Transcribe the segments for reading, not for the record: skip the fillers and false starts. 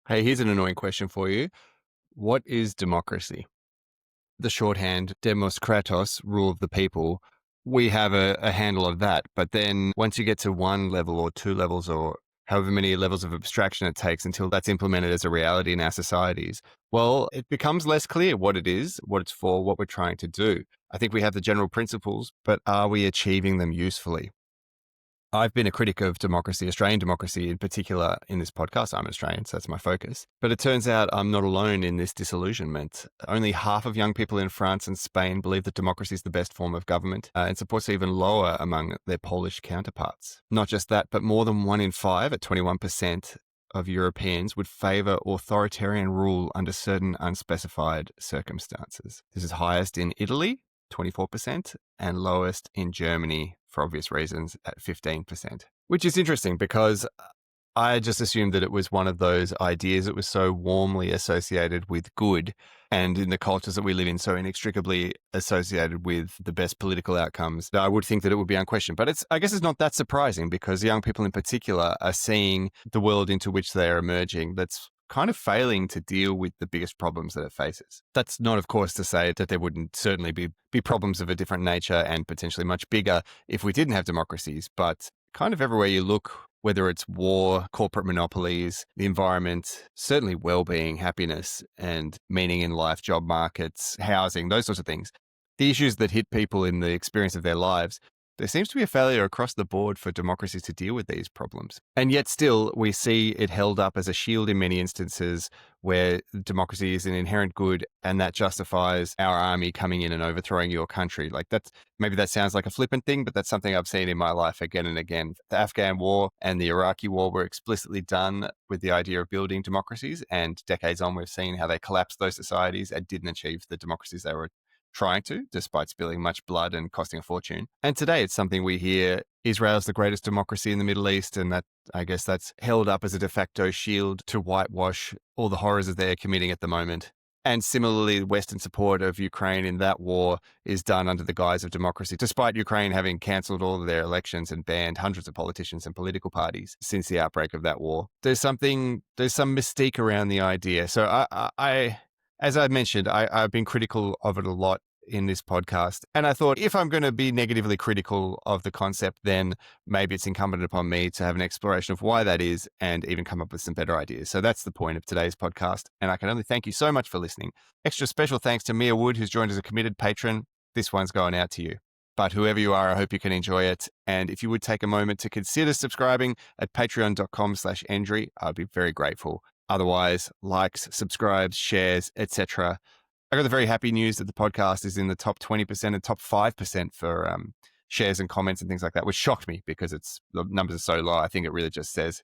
Hey, here's an annoying question for you. What is democracy? The shorthand demos kratos, rule of the people. We have a handle of that. But then once you get to one level or two levels or however many levels of abstraction it takes until that's implemented as a reality in our societies, well, it becomes less clear what it is, what it's for, what we're trying to do. I think we have the general principles, but are we achieving them usefully? I've been a critic of democracy, Australian democracy in particular, in this podcast. I'm Australian, so that's my focus. But it turns out I'm not alone in this disillusionment. Only half of young people in France and Spain believe that democracy is the best form of government, and support's even lower among their Polish counterparts. Not just that, but more than one in five, at 21%, of Europeans would favour authoritarian rule under certain unspecified circumstances. This is highest in Italy, 24%, and lowest in Germany, for obvious reasons, at 15%. Which is interesting because I just assumed that it was one of those ideas that was so warmly associated with good, and in the cultures that we live in, so inextricably associated with the best political outcomes, that I would think that it would be unquestioned. But I guess it's not that surprising because young people in particular are seeing the world into which they are emerging that's kind of failing to deal with the biggest problems that it faces. That's not, of course, to say that there wouldn't certainly be problems of a different nature and potentially much bigger if we didn't have democracies. But kind of everywhere you look, whether it's war, corporate monopolies, the environment, certainly well-being, happiness, and meaning in life, job markets, housing, those sorts of things, the issues that hit people in the experience of their lives, there seems to be a failure across the board for democracies to deal with these problems. And yet still, we see it held up as a shield in many instances where democracy is an inherent good and that justifies our army coming in and overthrowing your country. Like maybe that sounds like a flippant thing, but that's something I've seen in my life again and again. The Afghan war and the Iraqi war were explicitly done with the idea of building democracies. And decades on, we've seen how they collapsed those societies and didn't achieve the democracies they were trying to, despite spilling much blood and costing a fortune. And today it's something we hear Israel's the greatest democracy in the Middle East, and that I guess that's held up as a de facto shield to whitewash all the horrors that they're committing at the moment. And similarly, Western support of Ukraine in that war is done under the guise of democracy, despite Ukraine having cancelled all of their elections and banned hundreds of politicians and political parties since the outbreak of that war. There's some mystique around the idea. So as I mentioned, I've been critical of it a lot in this podcast. And I thought if I'm going to be negatively critical of the concept, then maybe it's incumbent upon me to have an exploration of why that is and even come up with some better ideas. So that's the point of today's podcast. And I can only thank you so much for listening. Extra special thanks to Mia Wood, who's joined as a committed patron. This one's going out to you. But whoever you are, I hope you can enjoy it. And if you would take a moment to consider subscribing at patreon.com/Endry, I'd be very grateful. Otherwise, likes, subscribes, shares, etc. I got the very happy news that the podcast is in the top 20% and top 5% for shares and comments and things like that, which shocked me because the numbers are so low. I think it really just says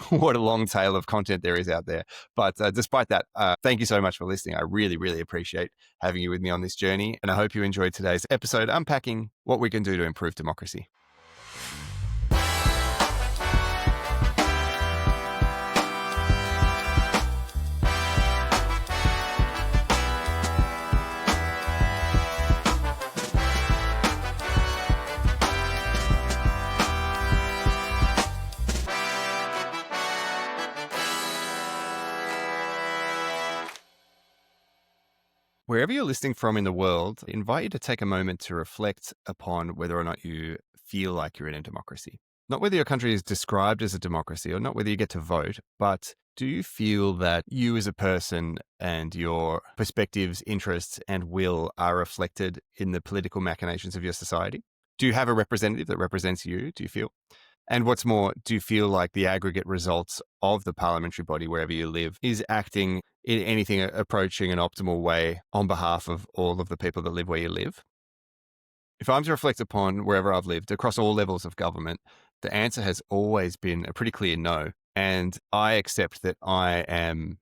what a long tail of content there is out there. But despite that, thank you so much for listening. I really, really appreciate having you with me on this journey. And I hope you enjoyed today's episode unpacking what we can do to improve democracy. Wherever you're listening from in the world, I invite you to take a moment to reflect upon whether or not you feel like you're in a democracy. Not whether your country is described as a democracy or not whether you get to vote, but do you feel that you as a person and your perspectives, interests, and will are reflected in the political machinations of your society? Do you have a representative that represents you, do you feel? And what's more, do you feel like the aggregate results of the parliamentary body, wherever you live, is acting in anything approaching an optimal way on behalf of all of the people that live where you live? If I'm to reflect upon wherever I've lived across all levels of government, the answer has always been a pretty clear no. And I accept that I'm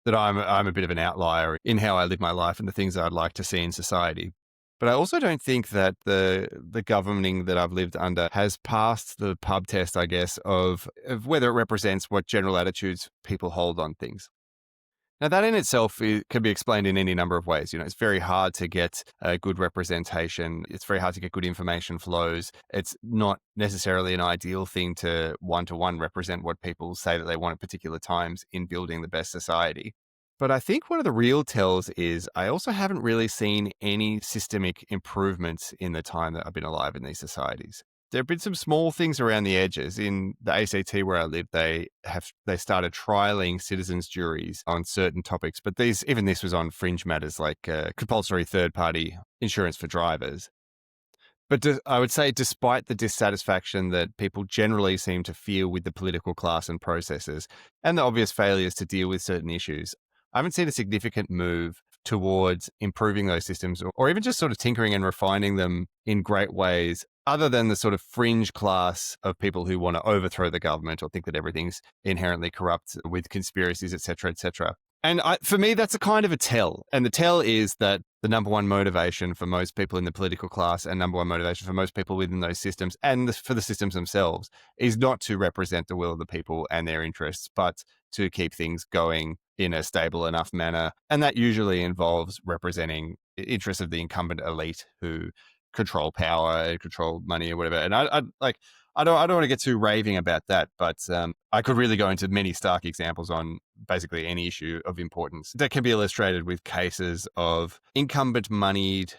a bit of an outlier in how I live my life and the things that I'd like to see in society. But I also don't think that the governing that I've lived under has passed the pub test, I guess, of whether it represents what general attitudes people hold on things. Now, that in itself can be explained in any number of ways. It's very hard to get a good representation. It's very hard to get good information flows. It's not necessarily an ideal thing to one-to-one represent what people say that they want at particular times in building the best society. But I think one of the real tells is I also haven't really seen any systemic improvements in the time that I've been alive in these societies. There have been some small things around the edges. In the ACT where I live, they started trialing citizens' juries on certain topics, but this was on fringe matters like compulsory third-party insurance for drivers. But I would say, despite the dissatisfaction that people generally seem to feel with the political class and processes, and the obvious failures to deal with certain issues, I haven't seen a significant move towards improving those systems or even just sort of tinkering and refining them in great ways, other than the sort of fringe class of people who want to overthrow the government or think that everything's inherently corrupt with conspiracies, et cetera, et cetera. And for me, that's a kind of a tell. And the tell is that the number one motivation for most people in the political class and number one motivation for most people within those systems and for the systems themselves is not to represent the will of the people and their interests, but to keep things going in a stable enough manner. And that usually involves representing interests of the incumbent elite who control power and control money or whatever. And I don't want to get too raving about that, but I could really go into many stark examples on basically any issue of importance that can be illustrated with cases of incumbent moneyed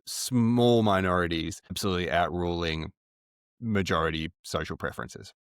small minorities absolutely outruling majority social preferences.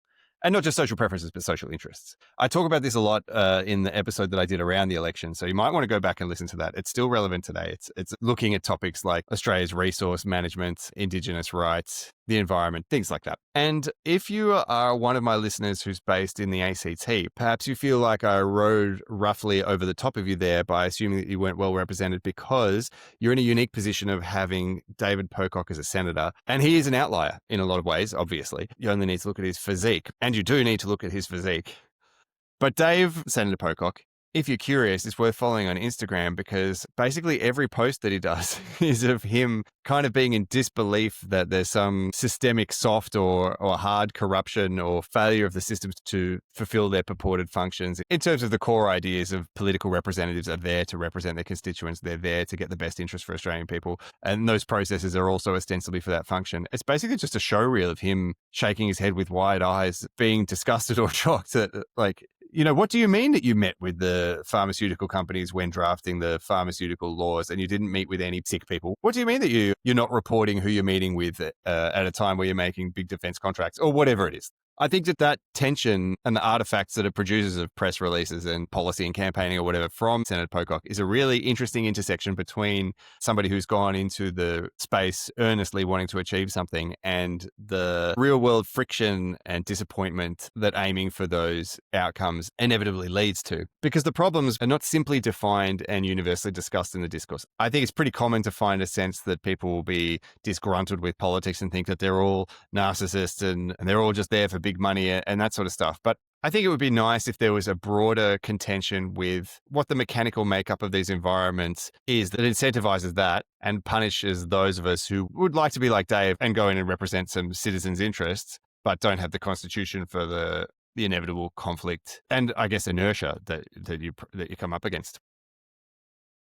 And not just social preferences, but social interests. I talk about this a lot in the episode that I did around the election, so you might want to go back and listen to that. It's still relevant today. It's looking at topics like Australia's resource management, Indigenous rights, the environment, things like that. And if you are one of my listeners who's based in the ACT, perhaps you feel like I rode roughly over the top of you there by assuming that you weren't well represented because you're in a unique position of having David Pocock as a senator. And he is an outlier in a lot of ways, obviously. You only need to look at his physique. And you do need to look at his physique. But Dave, Senator Pocock, if you're curious, it's worth following on Instagram because basically every post that he does is of him kind of being in disbelief that there's some systemic soft or hard corruption or failure of the systems to fulfill their purported functions. In terms of the core ideas of political representatives are there to represent their constituents, they're there to get the best interest for Australian people. And those processes are also ostensibly for that function. It's basically just a showreel of him shaking his head with wide eyes, being disgusted or shocked at what do you mean that you met with the pharmaceutical companies when drafting the pharmaceutical laws and you didn't meet with any sick people? What do you mean that you're not reporting who you're meeting with at a time where you're making big defense contracts or whatever it is? I think that tension and the artifacts that it produces of press releases and policy and campaigning or whatever from Senator Pocock is a really interesting intersection between somebody who's gone into the space earnestly wanting to achieve something and the real world friction and disappointment that aiming for those outcomes inevitably leads to. Because the problems are not simply defined and universally discussed in the discourse. I think it's pretty common to find a sense that people will be disgruntled with politics and think that they're all narcissists and they're all just there for big money and that sort of stuff. But I think it would be nice if there was a broader contention with what the mechanical makeup of these environments is that incentivizes that and punishes those of us who would like to be like Dave and go in and represent some citizens' interests, but don't have the constitution for the inevitable conflict and I guess inertia that you come up against.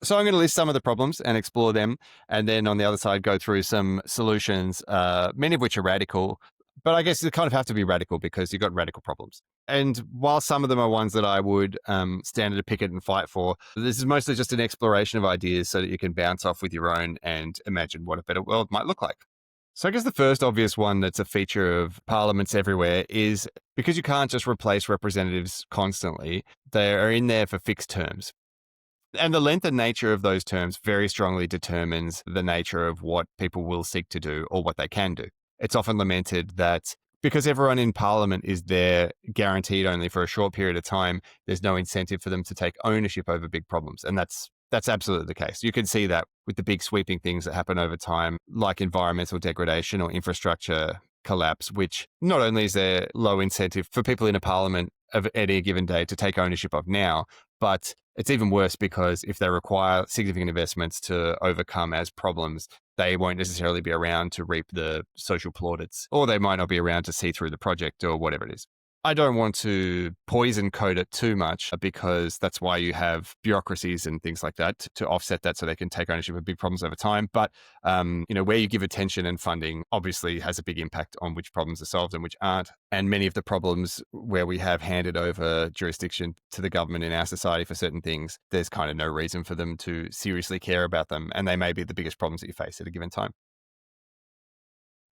So I'm going to list some of the problems and explore them. And then on the other side, go through some solutions, many of which are radical. But I guess you kind of have to be radical because you've got radical problems. And while some of them are ones that I would stand at a picket and fight for, this is mostly just an exploration of ideas so that you can bounce off with your own and imagine what a better world might look like. So I guess the first obvious one that's a feature of parliaments everywhere is because you can't just replace representatives constantly, they are in there for fixed terms. And the length and nature of those terms very strongly determines the nature of what people will seek to do or what they can do. It's often lamented that because everyone in Parliament is there guaranteed only for a short period of time, there's no incentive for them to take ownership over big problems. And that's absolutely the case. You can see that with the big sweeping things that happen over time, like environmental degradation or infrastructure collapse, which not only is there low incentive for people in a Parliament of any given day to take ownership of now, but it's even worse because if they require significant investments to overcome as problems, they won't necessarily be around to reap the social plaudits, or they might not be around to see through the project or whatever it is. I don't want to poison code it too much because that's why you have bureaucracies and things like that to offset that so they can take ownership of big problems over time. But, where you give attention and funding obviously has a big impact on which problems are solved and which aren't. And many of the problems where we have handed over jurisdiction to the government in our society for certain things, there's kind of no reason for them to seriously care about them. And they may be the biggest problems that you face at a given time.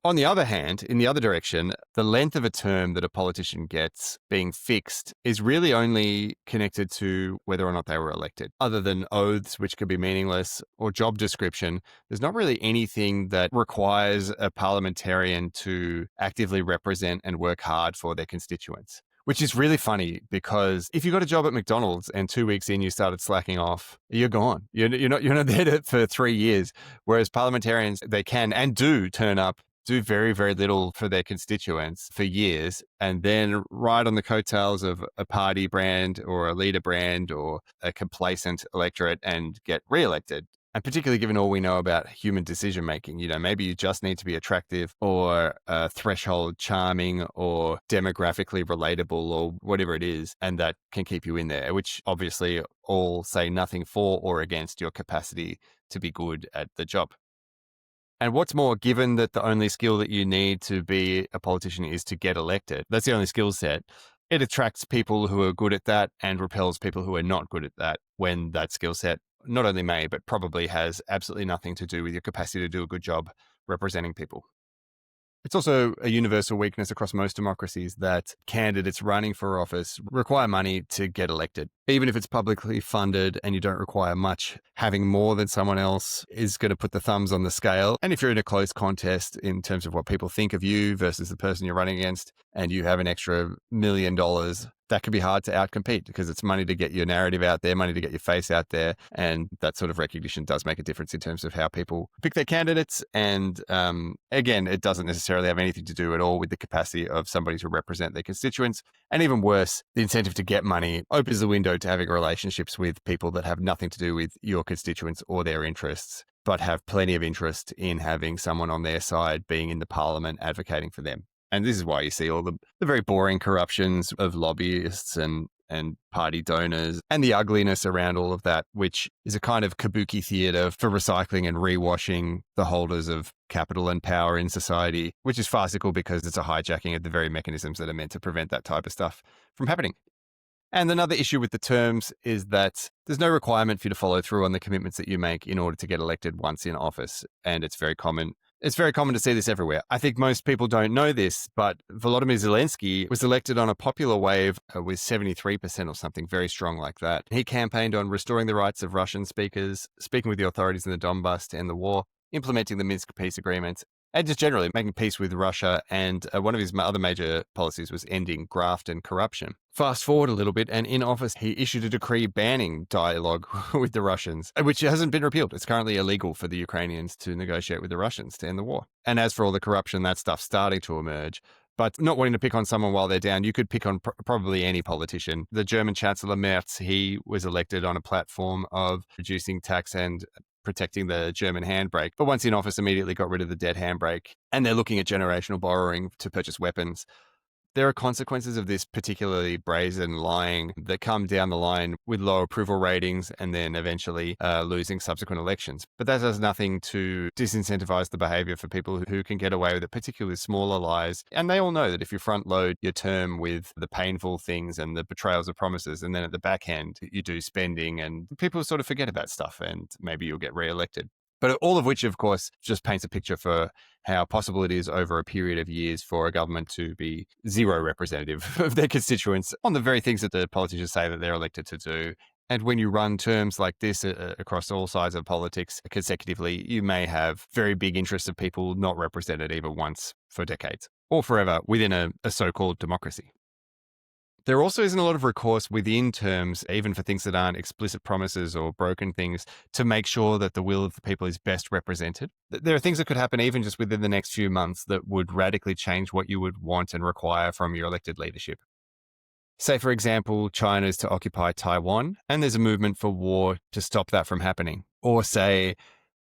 On the other hand, in the other direction, the length of a term that a politician gets being fixed is really only connected to whether or not they were elected. Other than oaths, which could be meaningless, or job description, there's not really anything that requires a parliamentarian to actively represent and work hard for their constituents. Which is really funny because if you got a job at McDonald's and 2 weeks in you started slacking off, you're gone. You're not there for 3 years. Whereas parliamentarians, they can and do turn up, do very, very little for their constituents for years, and then ride on the coattails of a party brand or a leader brand or a complacent electorate and get reelected. And particularly given all we know about human decision making, maybe you just need to be attractive or threshold charming or demographically relatable or whatever it is, and that can keep you in there, which obviously all say nothing for or against your capacity to be good at the job. And what's more, given that the only skill that you need to be a politician is to get elected, that's the only skill set, it attracts people who are good at that and repels people who are not good at that when that skill set not only may, but probably has absolutely nothing to do with your capacity to do a good job representing people. It's also a universal weakness across most democracies that candidates running for office require money to get elected. Even if it's publicly funded and you don't require much, having more than someone else is going to put the thumbs on the scale. And if you're in a close contest in terms of what people think of you versus the person you're running against, and you have an extra $1 million, that can be hard to outcompete because it's money to get your narrative out there, money to get your face out there. And that sort of recognition does make a difference in terms of how people pick their candidates. And again, it doesn't necessarily have anything to do at all with the capacity of somebody to represent their constituents. And even worse, the incentive to get money opens the window to having relationships with people that have nothing to do with your constituents or their interests, but have plenty of interest in having someone on their side being in the parliament advocating for them. And this is why you see all the very boring corruptions of lobbyists and party donors and the ugliness around all of that, which is a kind of kabuki theater for recycling and rewashing the holders of capital and power in society, which is farcical because it's a hijacking of the very mechanisms that are meant to prevent that type of stuff from happening. And another issue with the terms is that there's no requirement for you to follow through on the commitments that you make in order to get elected once in office. And it's very common. It's very common to see this everywhere. I think most people don't know this, but Volodymyr Zelensky was elected on a popular wave with 73% or something very strong like that. He campaigned on restoring the rights of Russian speakers, speaking with the authorities in the Donbass to end the war, implementing the Minsk peace agreement, and just generally making peace with Russia. And one of his other major policies was ending graft and corruption. Fast forward a little bit, and in office, he issued a decree banning dialogue with the Russians, which hasn't been repealed. It's currently illegal for the Ukrainians to negotiate with the Russians to end the war. And as for all the corruption, that stuff's starting to emerge. But not wanting to pick on someone while they're down, you could pick on probably any politician. The German Chancellor Merz, he was elected on a platform of reducing tax and protecting the German handbrake. But once in office, immediately got rid of the dead handbrake. And they're looking at generational borrowing to purchase weapons. There are consequences of this particularly brazen lying that come down the line with low approval ratings and then eventually losing subsequent elections. But that does nothing to disincentivize the behavior for people who can get away with it, particularly smaller lies. And they all know that if you front load your term with the painful things and the betrayals of promises, and then at the back end, you do spending and people sort of forget about stuff and maybe you'll get re-elected. But all of which, of course, just paints a picture for how possible it is over a period of years for a government to be zero representative of their constituents on the very things that the politicians say that they're elected to do. And when you run terms like this across all sides of politics consecutively, you may have very big interests of people not represented even once for decades or forever within a so-called democracy. There also isn't a lot of recourse within terms, even for things that aren't explicit promises or broken things, to make sure that the will of the people is best represented. There are things that could happen even just within the next few months that would radically change what you would want and require from your elected leadership. Say, for example, China is to occupy Taiwan, and there's a movement for war to stop that from happening. Or say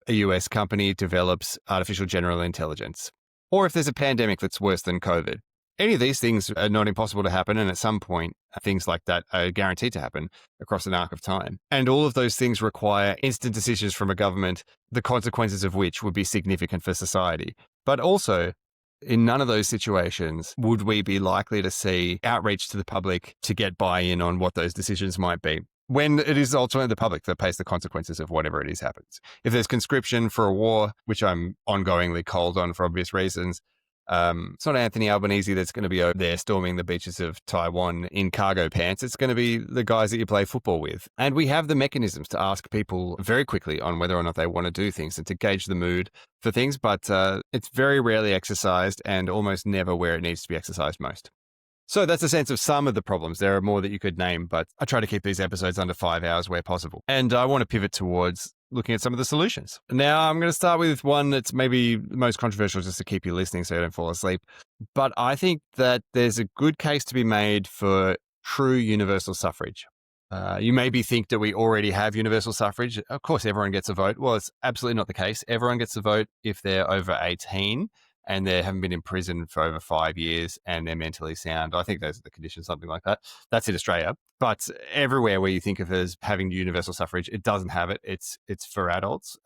a US company develops artificial general intelligence. Or if there's a pandemic that's worse than COVID. Any of these things are not impossible to happen. And at some point, things like that are guaranteed to happen across an arc of time. And all of those things require instant decisions from a government, the consequences of which would be significant for society. But also, in none of those situations would we be likely to see outreach to the public to get buy-in on what those decisions might be, when it is ultimately the public that pays the consequences of whatever it is happens. If there's conscription for a war, which I'm ongoingly cold on for obvious reasons, it's not Anthony Albanese that's going to be over there storming the beaches of Taiwan in cargo pants. It's going to be the guys that you play football with. And we have the mechanisms to ask people very quickly on whether or not they want to do things and to gauge the mood for things, but it's very rarely exercised and almost never where it needs to be exercised most. So that's a sense of some of the problems. There are more that you could name, but I try to keep these episodes under 5 hours where possible. And I want to pivot towards looking at some of the solutions. Now, I'm going to start with one that's maybe the most controversial just to keep you listening so you don't fall asleep. But I think that there's a good case to be made for true universal suffrage. You maybe think that we already have universal suffrage. Of course, everyone gets a vote. Well, it's absolutely not the case. Everyone gets a vote if they're over 18 and they haven't been in prison for over 5 years and they're mentally sound. I think those are the conditions, something like that. That's in Australia. But everywhere where you think of as having universal suffrage, it doesn't have it. It's for adults,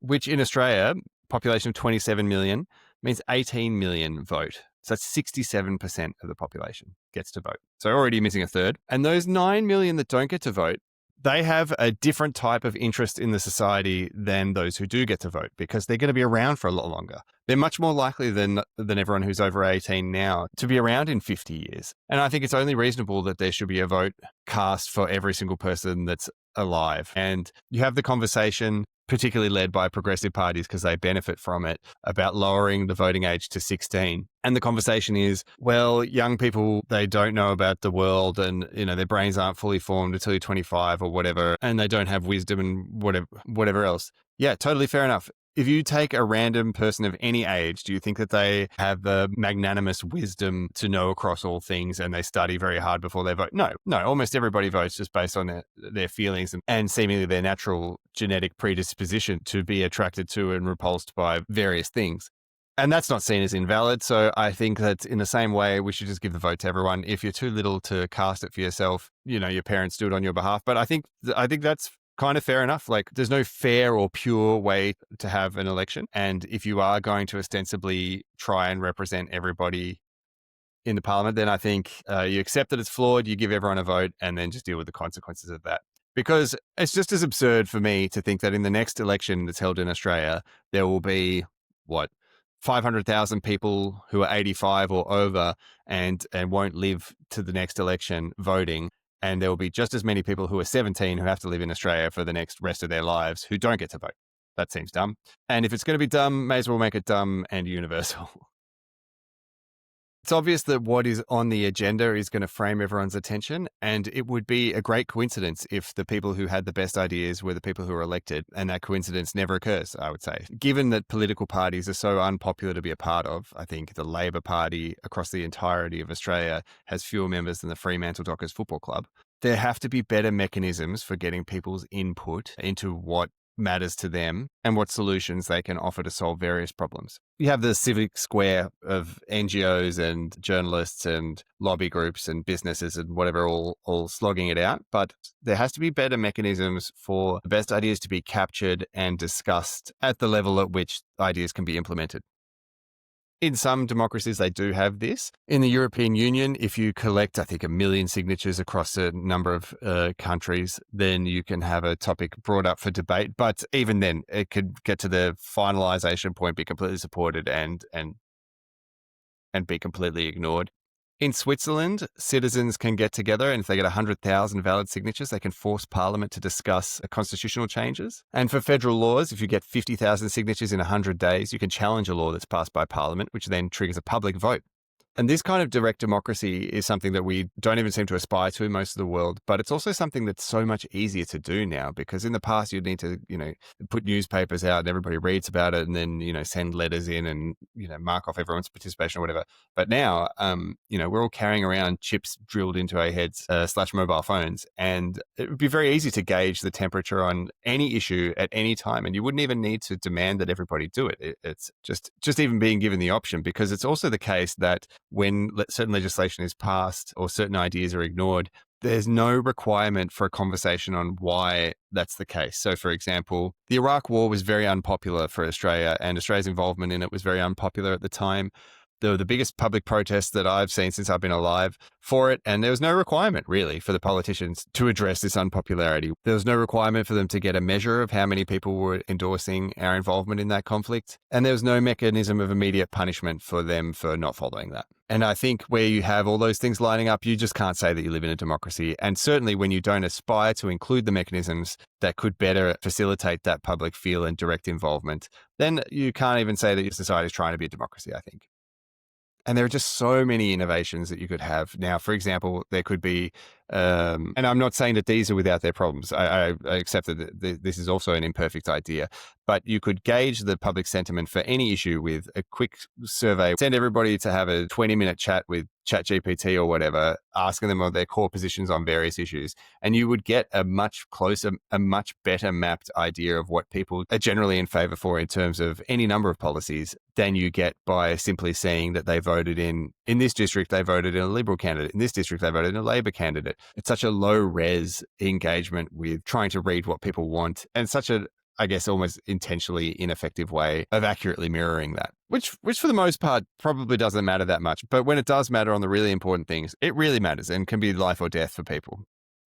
which in Australia, population of 27 million, means 18 million vote. So that's 67% of the population gets to vote. So already missing a third. And those 9 million that don't get to vote, they have a different type of interest in the society than those who do get to vote, because they're going to be around for a lot longer. They're much more likely than everyone who's over 18 now to be around in 50 years. And I think it's only reasonable that there should be a vote cast for every single person that's alive. And you have the conversation, particularly led by progressive parties because they benefit from it, about lowering the voting age to 16. And the conversation is, well, young people, they don't know about the world and, their brains aren't fully formed until you're 25 or whatever, and they don't have wisdom and whatever else. Yeah, totally fair enough. If you take a random person of any age, do you think that they have the magnanimous wisdom to know across all things and they study very hard before they vote? No, almost everybody votes just based on their feelings and seemingly their natural genetic predisposition to be attracted to and repulsed by various things. And that's not seen as invalid. So I think that in the same way, we should just give the vote to everyone. If you're too little to cast it for yourself, your parents do it on your behalf. But I think that's kind of fair enough. Like, there's no fair or pure way to have an election. And if you are going to ostensibly try and represent everybody in the parliament, then I think you accept that it's flawed, you give everyone a vote, and then just deal with the consequences of that. Because it's just as absurd for me to think that in the next election that's held in Australia, there will be, 500,000 people who are 85 or over and won't live to the next election voting. And there will be just as many people who are 17 who have to live in Australia for the next rest of their lives who don't get to vote. That seems dumb. And if it's going to be dumb, may as well make it dumb and universal. It's obvious that what is on the agenda is going to frame everyone's attention, and it would be a great coincidence if the people who had the best ideas were the people who were elected, and that coincidence never occurs, I would say. Given that political parties are so unpopular to be a part of, I think the Labor Party across the entirety of Australia has fewer members than the Fremantle Dockers Football Club. There have to be better mechanisms for getting people's input into what matters to them and what solutions they can offer to solve various problems. You have the civic square of NGOs and journalists and lobby groups and businesses and whatever all slogging it out, but there has to be better mechanisms for the best ideas to be captured and discussed at the level at which ideas can be implemented. In some democracies, they do have this. In the European Union, if you collect, I think, 1 million signatures across a number of countries, then you can have a topic brought up for debate. But even then, it could get to the finalization point, be completely supported and be completely ignored. In Switzerland, citizens can get together, and if they get 100,000 valid signatures, they can force Parliament to discuss constitutional changes. And for federal laws, if you get 50,000 signatures in 100 days, you can challenge a law that's passed by Parliament, which then triggers a public vote. And this kind of direct democracy is something that we don't even seem to aspire to in most of the world, but it's also something that's so much easier to do now, because in the past you'd need to, put newspapers out and everybody reads about it and then, send letters in and, mark off everyone's participation or whatever. But now, we're all carrying around chips drilled into our heads / mobile phones, and it would be very easy to gauge the temperature on any issue at any time. And you wouldn't even need to demand that everybody do it. It's just even being given the option, because it's also the case that when certain legislation is passed or certain ideas are ignored, there's no requirement for a conversation on why that's the case. So, for example, the Iraq War was very unpopular for Australia, and Australia's involvement in it was very unpopular at the time. The biggest public protest that I've seen since I've been alive for it. And there was no requirement really for the politicians to address this unpopularity. There was no requirement for them to get a measure of how many people were endorsing our involvement in that conflict. And there was no mechanism of immediate punishment for them for not following that. And I think where you have all those things lining up, you just can't say that you live in a democracy. And certainly when you don't aspire to include the mechanisms that could better facilitate that public feel and direct involvement, then you can't even say that your society is trying to be a democracy, I think. And there are just so many innovations that you could have. Now, for example, there could be, and I'm not saying that these are without their problems. I accept that this is also an imperfect idea, but you could gauge the public sentiment for any issue with a quick survey. Send everybody to have a 20-minute chat with ChatGPT or whatever, asking them of their core positions on various issues. And you would get a much closer, a much better mapped idea of what people are generally in favor for in terms of any number of policies than you get by simply saying that they voted in this district, they voted in a Liberal candidate. In this district, they voted in a Labor candidate. It's such a low res engagement with trying to read what people want, and such a, I guess, almost intentionally ineffective way of accurately mirroring that, which for the most part probably doesn't matter that much. But when it does matter on the really important things, it really matters and can be life or death for people.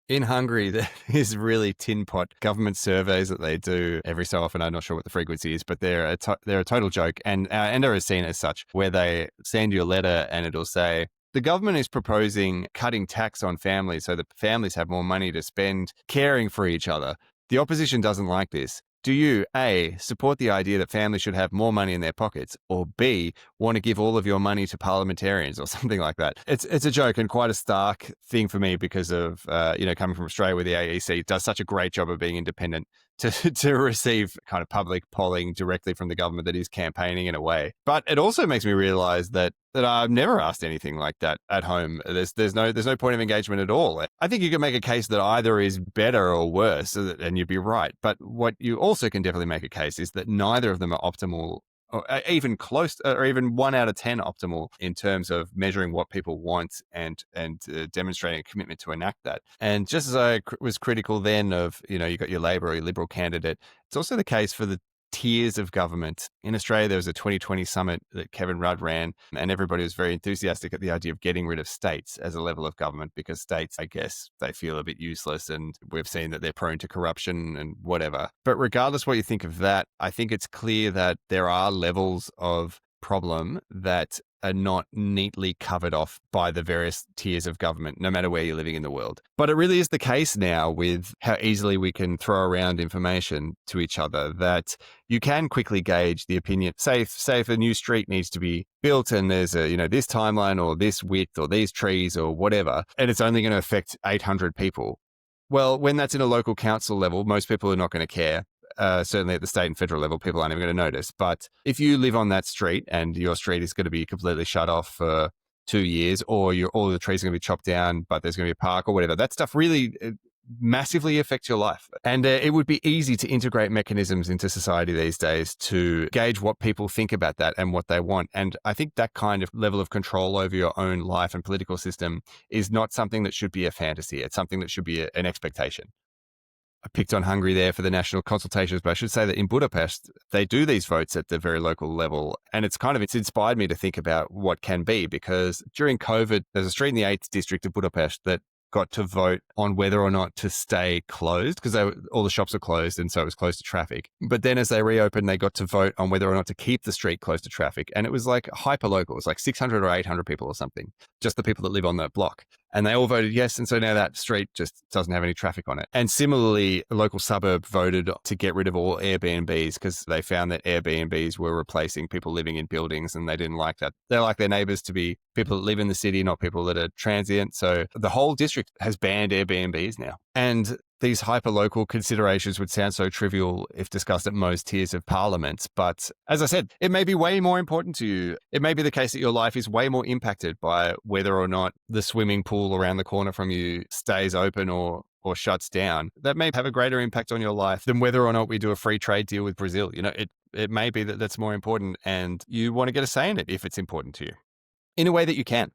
In Hungary, there is really tin pot government surveys that they do every so often. I'm not sure what the frequency is, but they're a total joke and are seen as such, where they send you a letter and it'll say, the government is proposing cutting tax on families so that families have more money to spend caring for each other. The opposition doesn't like this. Do you, A, support the idea that families should have more money in their pockets, or B, want to give all of your money to parliamentarians or something like that? It's a joke and quite a stark thing for me because of, coming from Australia where the AEC does such a great job of being independent to receive kind of public polling directly from the government that is campaigning in a way. But it also makes me realize that I've never asked anything like that at home. There's no point of engagement at all. I think you can make a case that either is better or worse, and you'd be right. But what you also can definitely make a case is that neither of them are optimal, or even close, or even 1 out of 10 optimal in terms of measuring what people want and demonstrating a commitment to enact that. And just as I was critical then of, you got your Labor or your Liberal candidate, it's also the case for the tiers of government. In Australia, there was a 2020 summit that Kevin Rudd ran, and everybody was very enthusiastic at the idea of getting rid of states as a level of government, because states, I guess, they feel a bit useless, and we've seen that they're prone to corruption and whatever. But regardless what you think of that, I think it's clear that there are levels of problem that are not neatly covered off by the various tiers of government, no matter where you're living in the world. But it really is the case now with how easily we can throw around information to each other that you can quickly gauge the opinion. Say if a new street needs to be built and there's this timeline or this width or these trees or whatever, and it's only going to affect 800 people. Well, when that's in a local council level, most people are not going to care. Certainly at the state and federal level, people aren't even going to notice. But if you live on that street and your street is going to be completely shut off for 2 years, or all the trees are going to be chopped down, but there's going to be a park or whatever, that stuff really massively affects your life. And it would be easy to integrate mechanisms into society these days to gauge what people think about that and what they want. And I think that kind of level of control over your own life and political system is not something that should be a fantasy. It's something that should be an expectation. I picked on Hungary there for the national consultations, but I should say that in Budapest, they do these votes at the very local level. And it's inspired me to think about what can be, because during COVID, there's a street in the 8th district of Budapest that got to vote on whether or not to stay closed, because all the shops are closed and so it was closed to traffic. But then as they reopened, they got to vote on whether or not to keep the street closed to traffic. And it was like hyper local. It was like 600 or 800 people or something, just the people that live on that block. And they all voted yes. And so now that street just doesn't have any traffic on it. And similarly, a local suburb voted to get rid of all Airbnbs because they found that Airbnbs were replacing people living in buildings, and they didn't like that. They like their neighbors to be people that live in the city, not people that are transient. So the whole district has banned Airbnbs now. And these hyper-local considerations would sound so trivial if discussed at most tiers of parliament. But as I said, it may be way more important to you. It may be the case that your life is way more impacted by whether or not the swimming pool around the corner from you stays open or shuts down. That may have a greater impact on your life than whether or not we do a free trade deal with Brazil. It may be that that's more important, and you want to get a say in it if it's important to you. in a way that you can.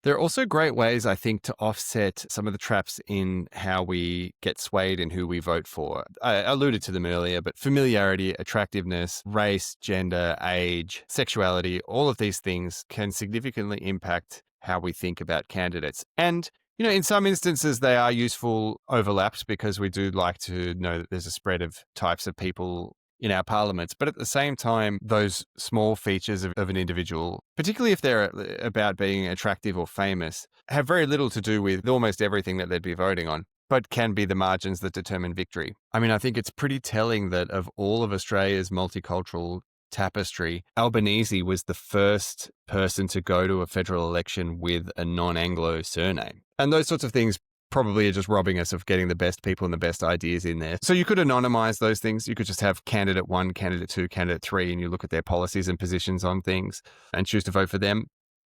There are also great ways, I think, to offset some of the traps in how we get swayed in who we vote for. I alluded to them earlier, but familiarity, attractiveness, race, gender, age, sexuality, all of these things can significantly impact how we think about candidates. And in some instances, they are useful overlaps because we do like to know that there's a spread of types of people in our parliaments. But at the same time, those small features of an individual, particularly if they're about being attractive or famous, have very little to do with almost everything that they'd be voting on, but can be the margins that determine victory. I mean, I think it's pretty telling that of all of Australia's multicultural tapestry, Albanese was the first person to go to a federal election with a non-Anglo surname. And those sorts of things probably are just robbing us of getting the best people and the best ideas in there. So you could anonymize those things. You could just have candidate 1, candidate 2, candidate 3, and you look at their policies and positions on things and choose to vote for them.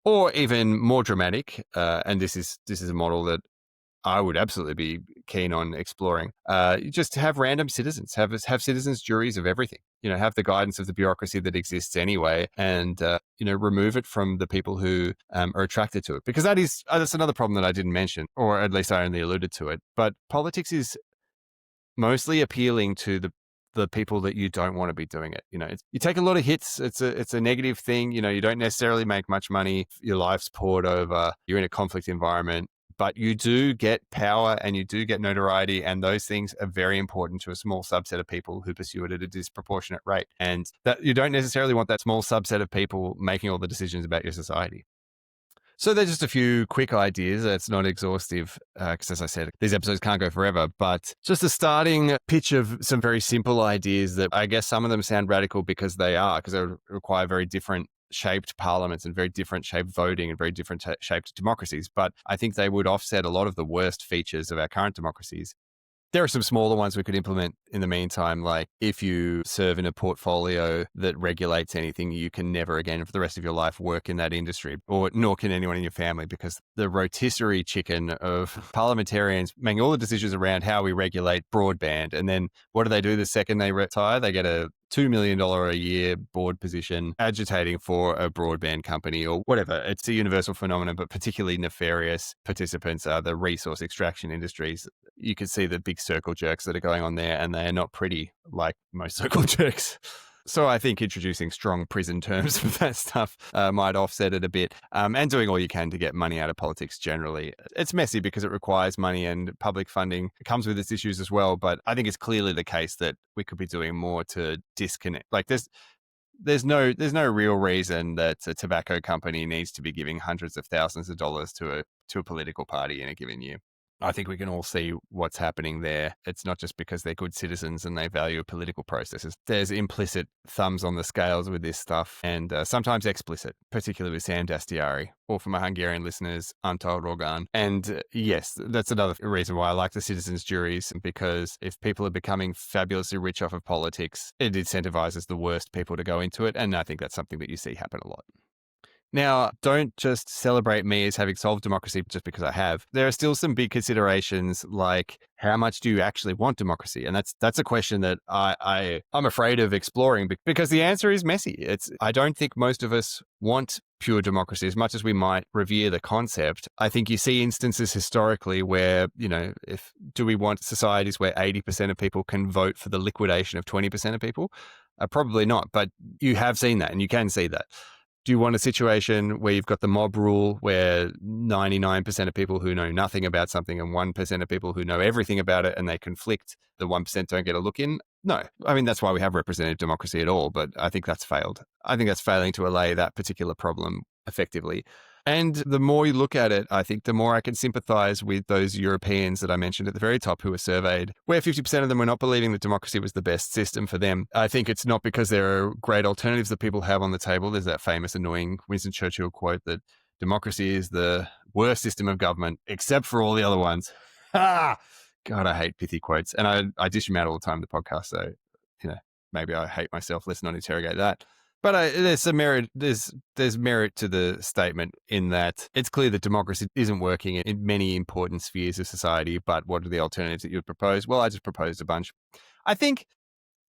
Or even more dramatic, and this is a model that I would absolutely be keen on exploring. Just have random citizens, have citizens juries of everything. Have the guidance of the bureaucracy that exists anyway, and remove it from the people who are attracted to it. Because that's another problem that I didn't mention, or at least I only alluded to it. But politics is mostly appealing to the people that you don't want to be doing it. You take a lot of hits. It's a negative thing. You don't necessarily make much money. Your life's poured over. You're in a conflict environment. But you do get power and you do get notoriety, and those things are very important to a small subset of people who pursue it at a disproportionate rate. And that you don't necessarily want that small subset of people making all the decisions about your society. So there's just a few quick ideas. It's not exhaustive because, as I said, these episodes can't go forever, but just a starting pitch of some very simple ideas that I guess some of them sound radical because they require very different shaped parliaments and very different shaped voting and very different shaped democracies. But I think they would offset a lot of the worst features of our current democracies. There are some smaller ones we could implement in the meantime, like if you serve in a portfolio that regulates anything, you can never again for the rest of your life work in that industry, or nor can anyone in your family, because the rotisserie chicken of parliamentarians making all the decisions around how we regulate broadband. And then what do the second they retire? They get a $2 million a year board position agitating for a broadband company or whatever. It's a universal phenomenon, but particularly nefarious participants are the resource extraction industries. You can see the big circle jerks that are going on there, and they are not pretty like most circle jerks. So I think introducing strong prison terms for that stuff might offset it a bit, and doing all you can to get money out of politics generally. It's messy because it requires money and public funding. It comes with its issues as well, but I think it's clearly the case that we could be doing more to disconnect. Like there's no real reason that a tobacco company needs to be giving hundreds of thousands of dollars to a political party in a given year. I think we can all see what's happening there. It's not just because they're good citizens and they value political processes. There's implicit thumbs on the scales with this stuff, and sometimes explicit, particularly with Sam Dastiari, or for my Hungarian listeners, Antal Rogan. And yes, that's another reason why I like the citizens' juries, because if people are becoming fabulously rich off of politics, it incentivizes the worst people to go into it. And I think that's something that you see happen a lot. Now, don't just celebrate me as having solved democracy just because I have. There are still some big considerations, like how much do you actually want democracy? And that's a question that I'm afraid of exploring because the answer is messy. I don't think most of us want pure democracy as much as we might revere the concept. I think you see instances historically where, do we want societies where 80% of people can vote for the liquidation of 20% of people? Probably not, but you have seen that and you can see that. Do you want a situation where you've got the mob rule where 99% of people who know nothing about something and 1% of people who know everything about it and they conflict, the 1% don't get a look in? No. I mean, that's why we have representative democracy at all, but I think that's failed. I think that's failing to allay that particular problem effectively. And the more you look at it, I think the more I can sympathize with those Europeans that I mentioned at the very top who were surveyed, where 50% of them were not believing that democracy was the best system for them. I think it's not because there are great alternatives that people have on the table. There's that famous, annoying Winston Churchill quote that democracy is the worst system of government, except for all the other ones. God, I hate pithy quotes. And I dish them out all the time in the podcast. So, maybe I hate myself. Let's not interrogate that. But there's some merit. There's merit to the statement in that it's clear that democracy isn't working in many important spheres of society. But what are the alternatives that you would propose? Well, I just proposed a bunch. I think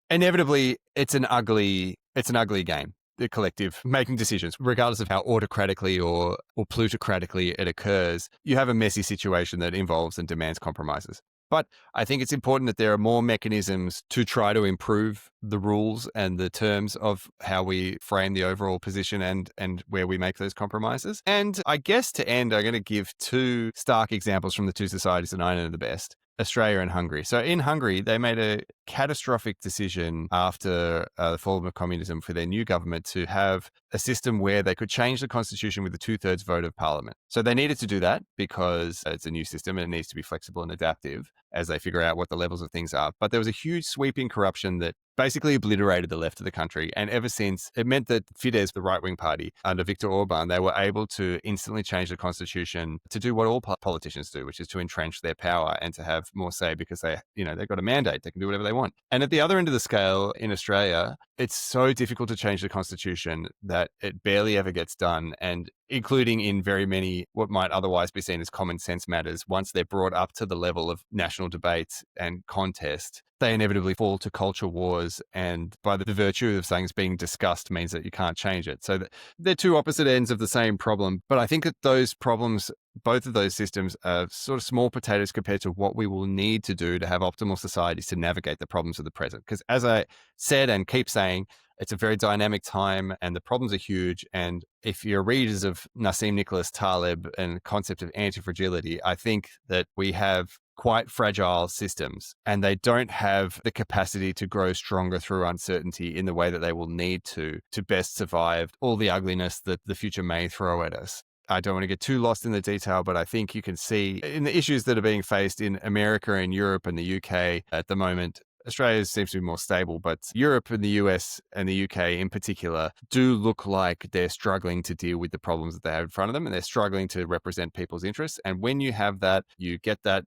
inevitably it's an ugly game. the collective making decisions, regardless of how autocratically or plutocratically it occurs. You have a messy situation that involves and demands compromises. But I think it's important that there are more mechanisms to try to improve the rules and the terms of how we frame the overall position and where we make those compromises. And I guess to end, I'm going to give two stark examples from the two societies that I know the best. Australia and Hungary. So in Hungary, they made a catastrophic decision after the fall of communism for their new government to have a system where they could change the constitution with a 2/3 vote of parliament. So they needed to do that because it's a new system and it needs to be flexible and adaptive as they figure out what the levels of things are. But there was a huge sweeping corruption that basically obliterated the left of the country. And ever since, it meant that Fidesz, the right-wing party, under Viktor Orban, they were able to instantly change the constitution to do what all politicians do, which is to entrench their power and to have more say because they've got a mandate. They can do whatever they want. And at the other end of the scale in Australia, it's so difficult to change the constitution that it barely ever gets done. And including in very many what might otherwise be seen as common sense matters, once they're brought up to the level of national debate and contest, they inevitably fall to culture wars. And by the virtue of things being discussed means that you can't change it. So they're two opposite ends of the same problem. But I think that those problems, both of those systems, are sort of small potatoes compared to what we will need to do to have optimal societies to navigate the problems of the present. Because as I said and keep saying, it's a very dynamic time and the problems are huge. And if you're readers of Nassim Nicholas Taleb and the concept of anti-fragility, I think that we have quite fragile systems and they don't have the capacity to grow stronger through uncertainty in the way that they will need to best survive all the ugliness that the future may throw at us. I don't want to get too lost in the detail, but I think you can see in the issues that are being faced in America and Europe and the UK at the moment. Australia seems to be more stable, but Europe and the US and the UK in particular do look like they're struggling to deal with the problems that they have in front of them, and they're struggling to represent people's interests. And when you have that, you get that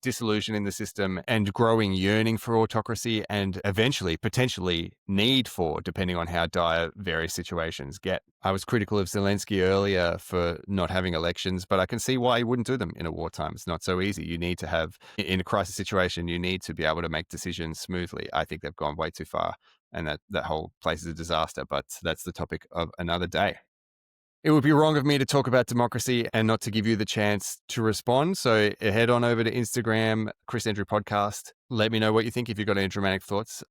disillusion in the system and growing yearning for autocracy and eventually potentially need for, depending on how dire various situations get. I was critical of Zelensky earlier for not having elections, but I can see why he wouldn't do them in a wartime. It's not so easy. You need to have, in a crisis situation, you need to be able to make decisions smoothly. I think they've gone way too far and that whole place is a disaster, but that's the topic of another day. It would be wrong of me to talk about democracy and not to give you the chance to respond. So head on over to Instagram, Chris Andrew Podcast. Let me know what you think if you've got any dramatic thoughts.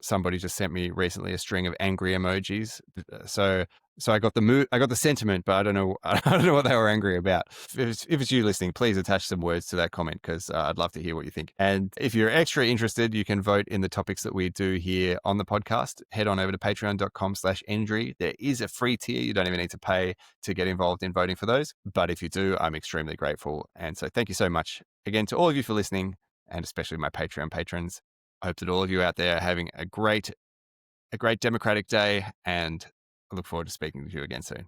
Somebody just sent me recently a string of angry emojis. So I got the mood, I got the sentiment, but I don't know what they were angry about. If it's you listening, please attach some words to that comment because I'd love to hear what you think. And if you're extra interested, you can vote in the topics that we do here on the podcast. Head on over to patreon.com/Endry. There is a free tier. You don't even need to pay to get involved in voting for those. But if you do, I'm extremely grateful. And so thank you so much again to all of you for listening, and especially my Patreon patrons. I hope that all of you out there are having a great democratic day, and I look forward to speaking with you again soon.